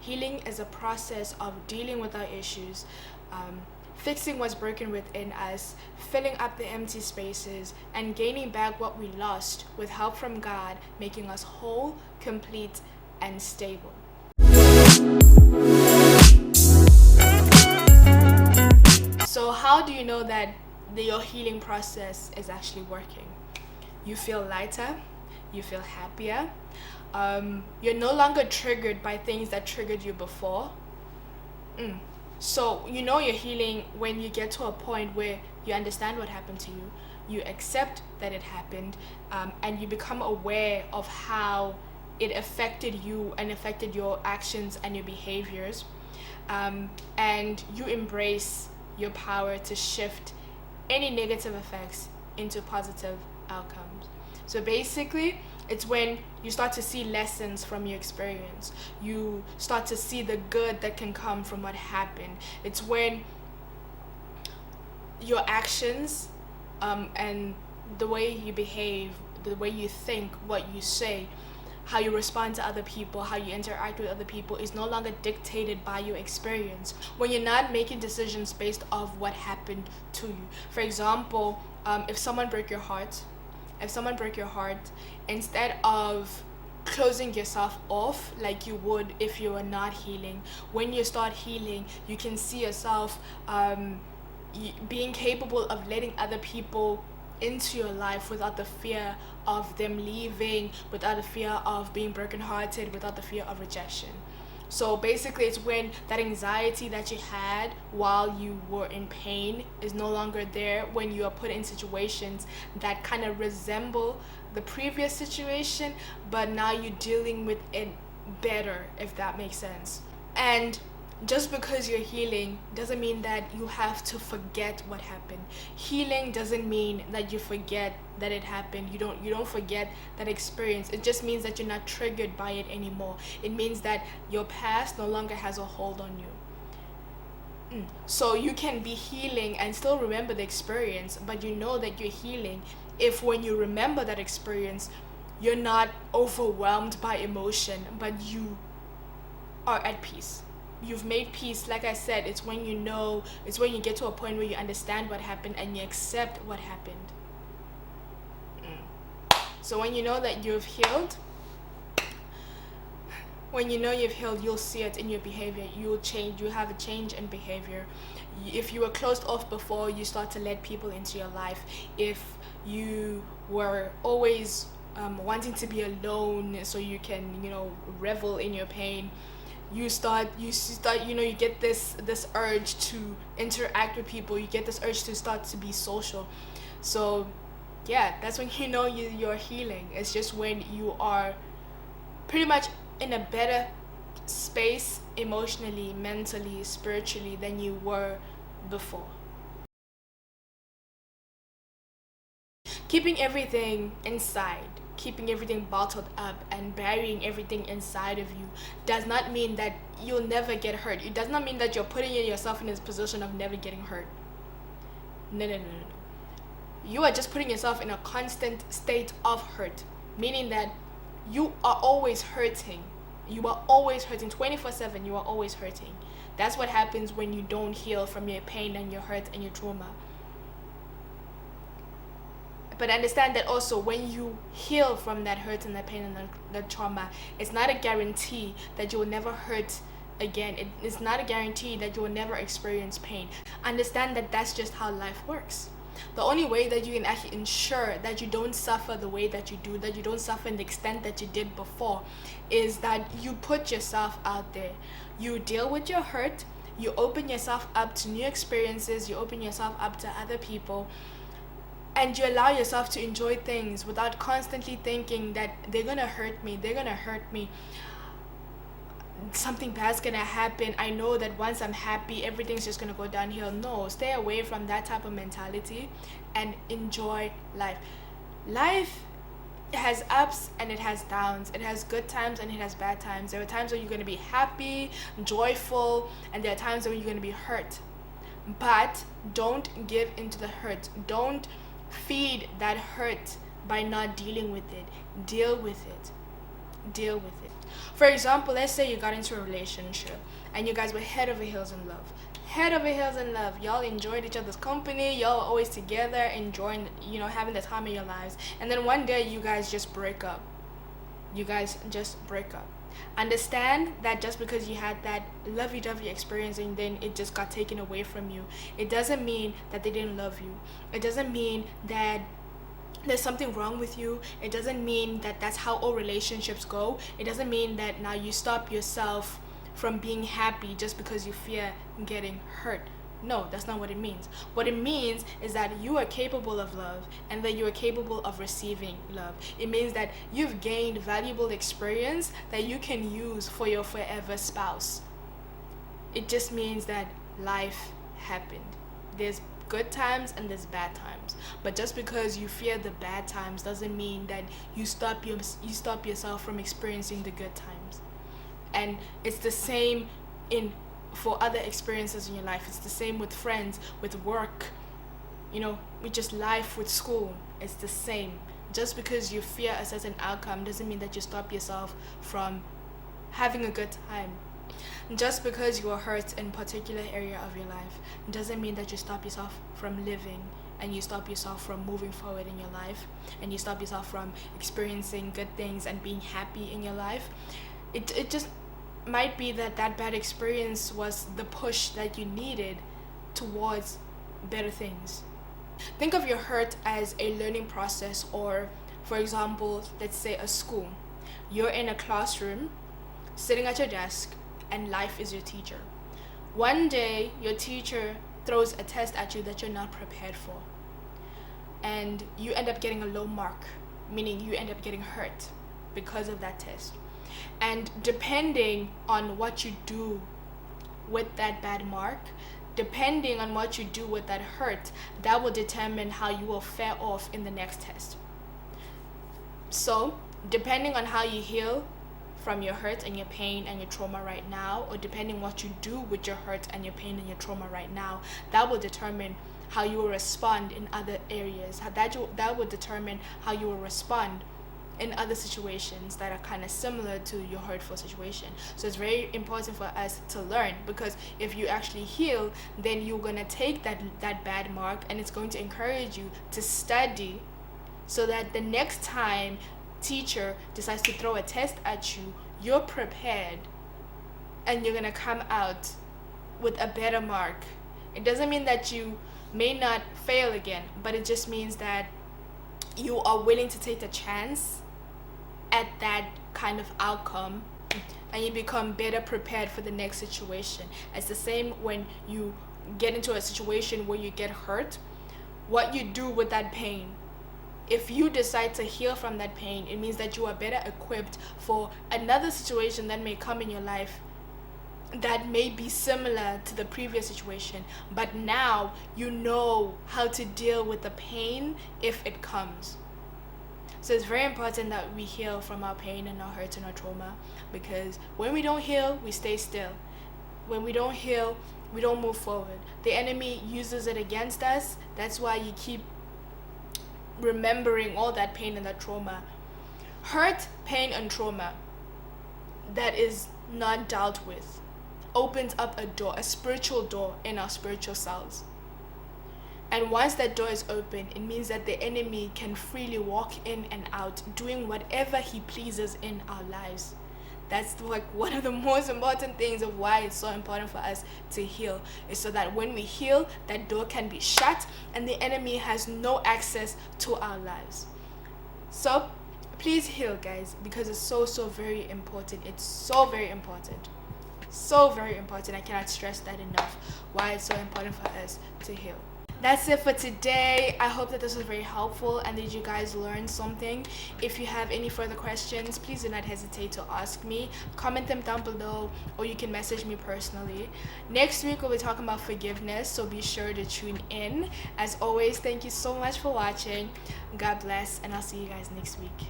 Healing is a process of dealing with our issues, fixing what's broken within us, filling up the empty spaces, and gaining back what we lost with help from God, making us whole, complete, and stable. So how do you know that your healing process is actually working? You feel lighter, you feel happier, you're no longer triggered by things that triggered you before. So you know you're healing when you get to a point where you understand what happened to you, you accept that it happened, and you become aware of how it affected you and affected your actions and your behaviors, and you embrace your power to shift any negative effects into positive outcomes. So basically, it's when you start to see lessons from your experience. You start to see the good that can come from what happened. It's when your actions and the way you behave, the way you think, what you say, how you respond to other people, how you interact with other people is no longer dictated by your experience. When you're not making decisions based off what happened to you. For example, if someone broke your heart, instead of closing yourself off like you would if you were not healing, when you start healing, you can see yourself being capable of letting other people into your life without the fear of them leaving, without the fear of being brokenhearted, without the fear of rejection. So basically, it's when that anxiety that you had while you were in pain is no longer there, when you are put in situations that kind of resemble the previous situation, but now you're dealing with it better, if that makes sense. And just because you're healing doesn't mean that you have to forget what happened. Healing doesn't mean that you forget that it happened. You don't forget that experience. It just means that you're not triggered by it anymore. It means that your past no longer has a hold on you. So you can be healing and still remember the experience, but you know that you're healing if when you remember that experience, you're not overwhelmed by emotion, but you are at peace. You've made peace. Like I said, it's when you get to a point where you understand what happened and you accept what happened. So when you know that you've healed, you'll see it in your behavior. You'll change. You have a change in behavior. If you were closed off before, you start to let people into your life. If you were always wanting to be alone so you can, revel in your pain, you get this urge to interact with people. You get this urge to start to be social. So yeah, that's when you know you're healing. It's just when you are pretty much in a better space emotionally, mentally, spiritually than you were before. Keeping everything inside, keeping everything bottled up and burying everything inside of you does not mean that you'll never get hurt. It does not mean that you're putting yourself in this position of never getting hurt. No. You are just putting yourself in a constant state of hurt, meaning that you are always hurting. You are always hurting 24/7. You are always hurting. That's what happens when you don't heal from your pain and your hurt and your trauma. But understand that also when you heal from that hurt and that pain and that trauma, it's not a guarantee that you will never hurt again. It's not a guarantee that you will never experience pain. Understand that that's just how life works. The only way that you can actually ensure that you don't suffer the way that you do, that you don't suffer in the extent that you did before, is that you put yourself out there. You deal with your hurt, you open yourself up to new experiences, you open yourself up to other people, and you allow yourself to enjoy things without constantly thinking that they're gonna hurt me, something bad's gonna happen. I know that once I'm happy, everything's just gonna go downhill. No, stay away from that type of mentality and enjoy life. Life has ups and it has downs. It has good times and it has bad times. There are times when you're gonna be happy, joyful, and there are times when you're gonna be hurt. But don't give into the hurt. Don't feed that hurt by not dealing with it. Deal with it. For example, let's say you got into a relationship and you guys were head over heels in love. Head over heels in love. Y'all enjoyed each other's company. Y'all were always together, enjoying, having the time of your lives. And then one day you guys just break up. Understand that just because you had that lovey-dovey experience and then it just got taken away from you, it doesn't mean that they didn't love you. It doesn't mean that there's something wrong with you. It doesn't mean that that's how all relationships go. It doesn't mean that now you stop yourself from being happy just because you fear getting hurt. No, that's not what it means. What it means is that you are capable of love and that you are capable of receiving love. It means that you've gained valuable experience that you can use for your forever spouse. It just means that life happened. There's good times and there's bad times. But just because you fear the bad times doesn't mean that you stop yourself from experiencing the good times. And it's the same for other experiences in your life. It's the same with friends, with work, with just life, with school. It's the same. Just because you fear a certain outcome doesn't mean that you stop yourself from having a good time. Just because you are hurt in a particular area of your life doesn't mean that you stop yourself from living, and you stop yourself from moving forward in your life, and you stop yourself from experiencing good things and being happy in your life. It just might be that bad experience was the push that you needed towards better things. Think of your hurt as a learning process, or for example, let's say a school. You're in a classroom, sitting at your desk, and life is your teacher. One day, your teacher throws a test at you that you're not prepared for, and you end up getting a low mark, meaning you end up getting hurt because of that test. And depending on what you do with that bad mark, depending on what you do with that hurt, that will determine how you will fare off in the next test. So, depending on how you heal from your hurt and your pain and your trauma right now, or depending what you do with your hurt and your pain and your trauma right now, that will determine how you will respond in other areas. That will determine how you will respond in other situations that are kind of similar to your hurtful situation. So it's very important for us to learn, because if you actually heal, then you're going to take that bad mark, and it's going to encourage you to study so that the next time teacher decides to throw a test at you, you're prepared and you're going to come out with a better mark. It doesn't mean that you may not fail again, but it just means that you are willing to take the chance at that kind of outcome, and you become better prepared for the next situation. It's the same when you get into a situation where you get hurt. What you do with that pain, if you decide to heal from that pain, it means that you are better equipped for another situation that may come in your life that may be similar to the previous situation, but now you know how to deal with the pain if it comes. So it's very important that we heal from our pain and our hurt and our trauma, because when we don't heal, we stay still. When we don't heal, we don't move forward. The enemy uses it against us. That's why you keep remembering all that pain and that trauma. Hurt, pain, and trauma that is not dealt with opens up a door, a spiritual door in our spiritual selves. And once that door is open, it means that the enemy can freely walk in and out, doing whatever he pleases in our lives. That's like one of the most important things of why it's so important for us to heal, is so that when we heal, that door can be shut and the enemy has no access to our lives. So please heal, guys, because it's so very important. It's so very important. So very important. I cannot stress that enough, why it's so important for us to heal. That's it for today. I hope that this was very helpful and that you guys learned something. If you have any further questions, please do not hesitate to ask me. Comment them down below, or you can message me personally. Next week we'll be talking about forgiveness, so be sure to tune in. As always, thank you so much for watching. God bless, and I'll see you guys next week.